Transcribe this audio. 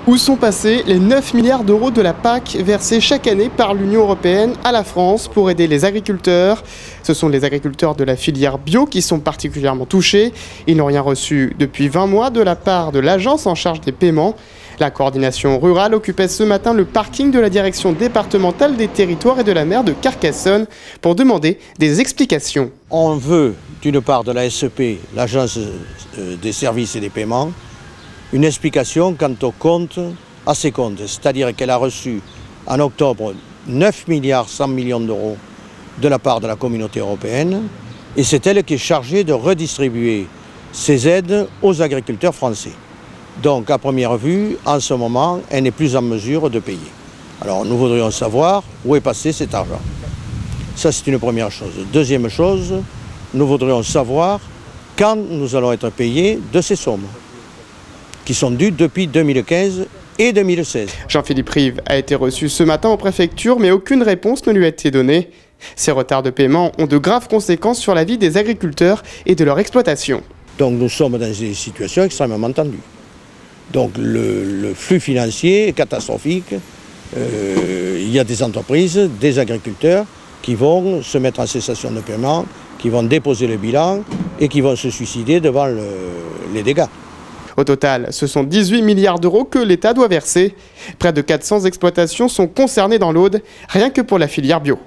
Où sont passés les 9 milliards d'euros de la PAC versés chaque année par l'Union européenne à la France pour aider les agriculteurs? Ce sont les agriculteurs de la filière bio qui sont particulièrement touchés. Ils n'ont rien reçu depuis 20 mois de la part de l'agence en charge des paiements. La coordination rurale occupait ce matin le parking de la direction départementale des territoires et de la mer de Carcassonne pour demander des explications. On veut d'une part de la SEP, l'agence des services et des paiements, une explication quant au compte, à ses comptes, c'est-à-dire qu'elle a reçu en octobre 9 milliards 100 millions d'euros de la part de la communauté européenne et c'est elle qui est chargée de redistribuer ces aides aux agriculteurs français. Donc à première vue, en ce moment, elle n'est plus en mesure de payer. Alors nous voudrions savoir où est passé cet argent. Ça c'est une première chose. Deuxième chose, nous voudrions savoir quand nous allons être payés de ces sommes qui sont dues depuis 2015 et 2016. Jean-Philippe Rive a été reçu ce matin en préfecture, mais aucune réponse ne lui a été donnée. Ces retards de paiement ont de graves conséquences sur la vie des agriculteurs et de leur exploitation. Donc nous sommes dans des situations extrêmement tendues. Donc le flux financier est catastrophique. Il y a des entreprises, des agriculteurs qui vont se mettre en cessation de paiement, qui vont déposer le bilan et qui vont se suicider devant les dégâts. Au total, ce sont 18 milliards d'euros que l'État doit verser. Près de 400 exploitations sont concernées dans l'Aude, rien que pour la filière bio.